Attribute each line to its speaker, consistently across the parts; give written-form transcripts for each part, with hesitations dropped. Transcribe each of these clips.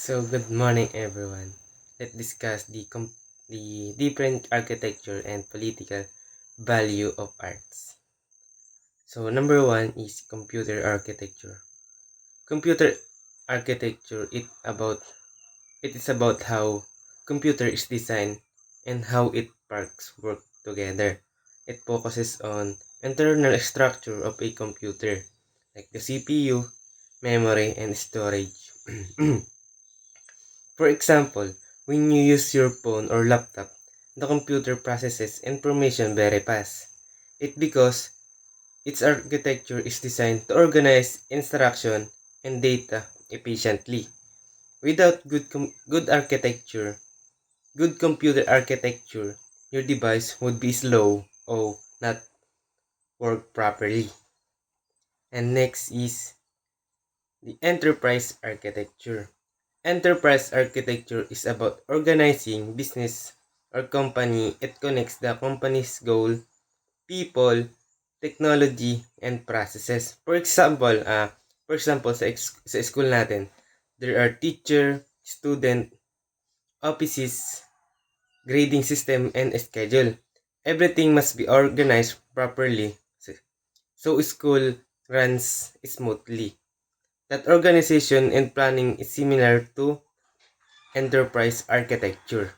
Speaker 1: So good morning everyone. Let's discuss the different architecture and political value of arts. So number one is computer architecture. Computer architecture it is about how computer is designed and how it parts work together. It focuses on internal structure of a computer like the CPU, memory, and storage. For example, when you use your phone or laptop, the computer processes information very fast. It because its architecture is designed to organize instruction and data efficiently. Without good computer architecture, your device would be slow or not work properly. And next is the enterprise architecture. Enterprise architecture is about organizing business or company. It connects the company's goal, people, technology, and processes. For example, sa school natin, there are teacher, student, offices, grading system, and a schedule. Everything must be organized properly so school runs smoothly. That organization and planning is similar to enterprise architecture.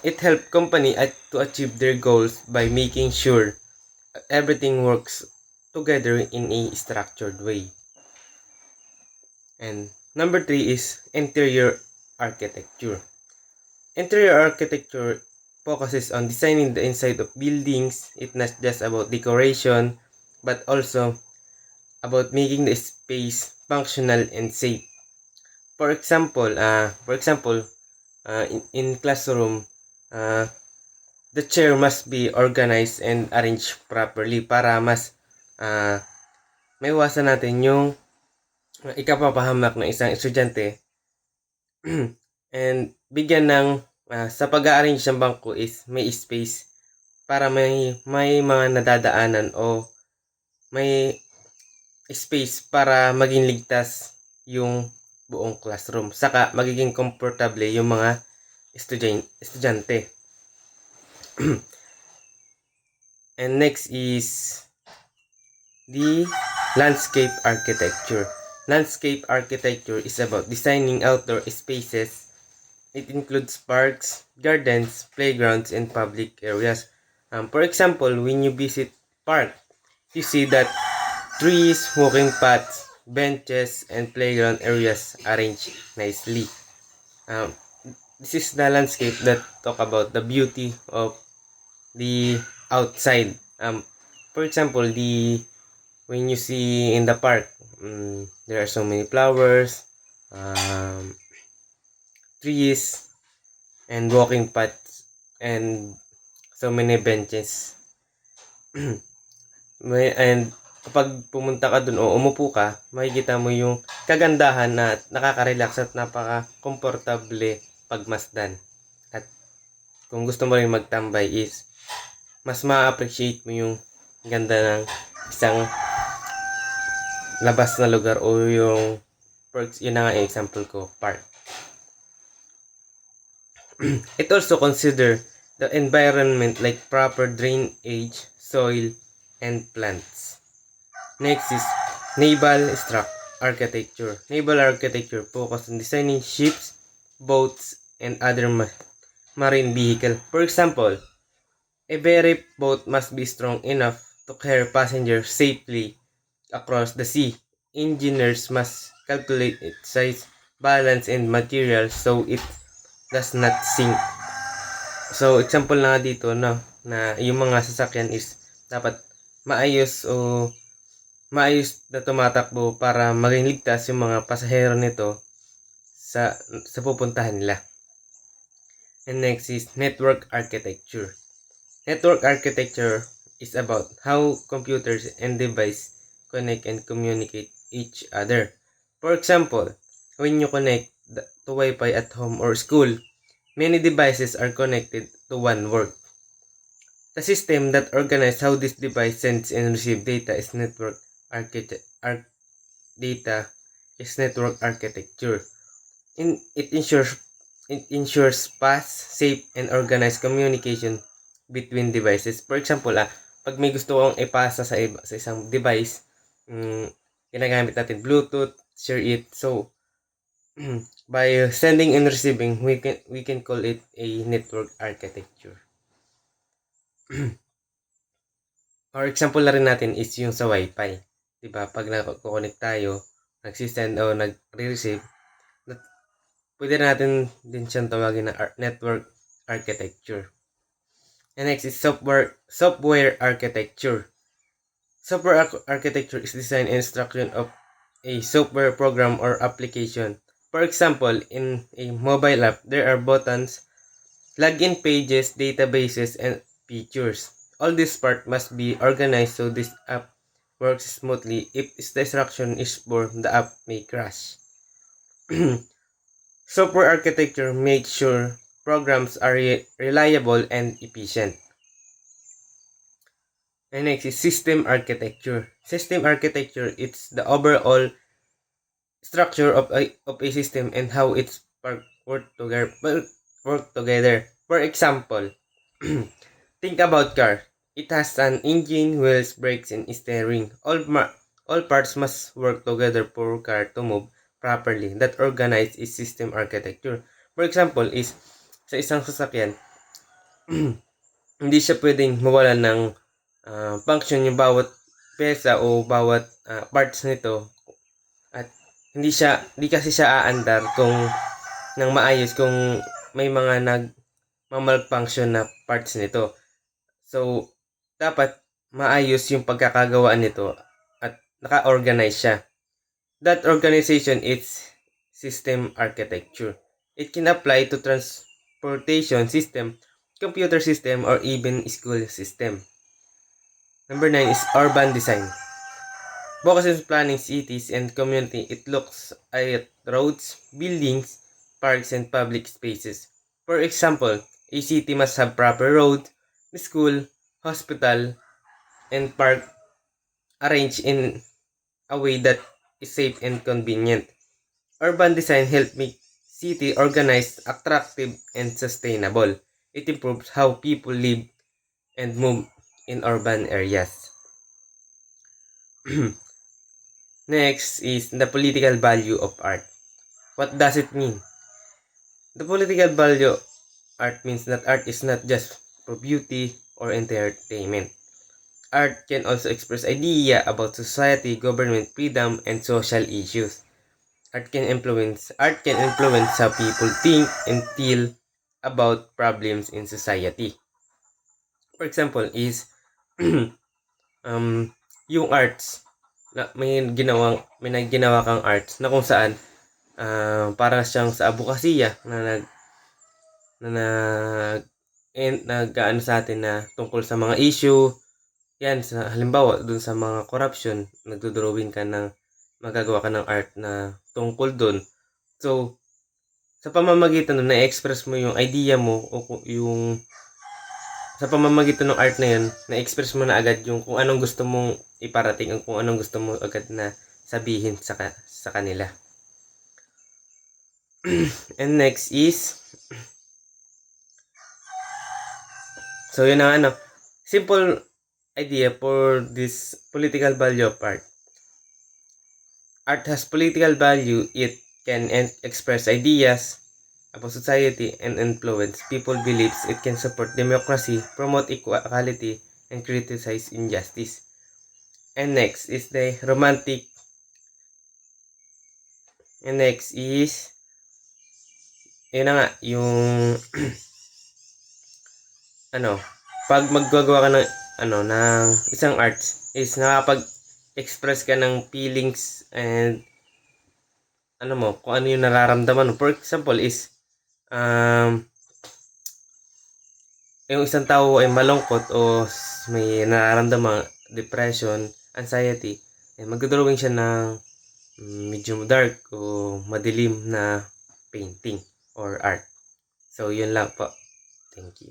Speaker 1: It helps company to achieve their goals by making sure everything works together in a structured way. And number three is interior architecture. Interior architecture focuses on designing the inside of buildings. It's not just about decoration, but also about making the space functional and safe. In classroom, uh, the chair must be organized and arranged properly para mas maiwasan natin yung ikapapahamak ng isang estudyante and bigyan ng sa pag-arrange ng bangko is may space para may mga nadadaanan o may space para maging ligtas yung buong classroom. Saka magiging komportable yung mga estudyante. And next is the landscape architecture. Landscape architecture is about designing outdoor spaces. It includes parks, gardens, playgrounds, and public areas. For example, when you visit park, you see that trees, walking paths, benches, and playground areas arranged nicely. This is the landscape that talk about the beauty of the outside. For example, when you see in the park, there are so many flowers, trees, and walking paths, and so many benches. And kapag pumunta ka dun o umupo ka, makikita mo yung kagandahan na nakaka-relax at napaka-komportable pagmasdan. At kung gusto mo rin magtambay is mas ma-appreciate mo yung ganda ng isang labas na lugar o yung yun na nga yung example ko, park. It also consider the environment like proper drainage, soil, and plants. Next is naval architecture. Naval architecture focus on designing ships, boats, and other marine vehicle. For example, a very boat must be strong enough to carry passengers safely across the sea. Engineers must calculate its size, balance, and material so it does not sink. So, example na dito, no, na yung mga sasakyan is dapat maayos na tumatakbo para maging ligtas yung mga pasahero nito sa pupuntahan nila. And next is network architecture. Network architecture is about how computers and devices connect and communicate each other. For example, when you connect to Wi-Fi at home or school, many devices are connected to one work. The system that organizes how this device sends and receives data is network data is network architecture. It ensures fast, safe, and organized communication between devices. For example, pag may gusto kong ipasa sa isang device, ginagamit natin Bluetooth, share it. So, by sending and receiving, we can call it a network architecture. Or example na rin natin is yung sa Wi-Fi. Diba? Pag nag-connect tayo, nagsisend o nagre-receive, pwede natin din siyang tawagin na network architecture. And next is software architecture. Software architecture is design and instruction of a software program or application. For example, in a mobile app, there are buttons, login pages, databases, and features. All this part must be organized so this app works smoothly. If the instruction is poor, the app may crash. Software architecture makes sure programs are reliable and efficient. And next is system architecture. System architecture is the overall structure of a system and how it's work together. For example, think about car. It has an engine, wheels, brakes, and steering. All parts must work together for car to move properly. That organized is system architecture. For example, is sa isang sasakyan, hindi siya pwedeng mawalan ng function yung bawat pesa o bawat parts nito, at hindi kasi siya aandar kung nang maayos kung may mga malfunction na parts nito. So, dapat maayos yung pagkakagawa nito at naka-organize siya. That organization is system architecture. It can apply to transportation system, computer system, or even school system. Number 9 is urban design. Focuses on planning cities and community. It looks at roads, buildings, parks, and public spaces. For example, a city must have proper road, school, hospital, and park arranged in a way that is safe and convenient. Urban design helps make city organized, attractive, and sustainable. It improves how people live and move in urban areas. Next is the political value of art. What does it mean? The political value of art means that art is not just for beauty or entertainment. Art can also express ideas about society, government, freedom, and social issues. Art can influence how people think and feel about problems in society. For example is yung arts na may ginawa kang arts na kung saan para siyang sa abukasiya na nag-aano sa atin na tungkol sa mga issue. Yan, sa halimbawa dun sa mga corruption, nagdo-drawing ka ng magagawa ka ng art na tungkol dun. So, sa pamamagitan nun, na-express mo yung idea mo o yung sa pamamagitan ng art na yun, na-express mo na agad yung kung anong gusto mong iparating, kung anong gusto mo agad na sabihin sa kanila. And next is so yun ang simple idea for this political value of art. Art has political value. It can express ideas about society and influence people beliefs. It can support democracy, promote equality, and criticize injustice. And next is the romantic. And next is yun na nga, yung pag maggagawa ka ng isang arts is nakapag-express ka ng feelings and kung ano yung nararamdaman. For example is yung isang tao ay malungkot o may nararamdaman depression, anxiety, magdodrawing siya ng medyo dark o madilim na painting or art. So, yun lang po. Thank you.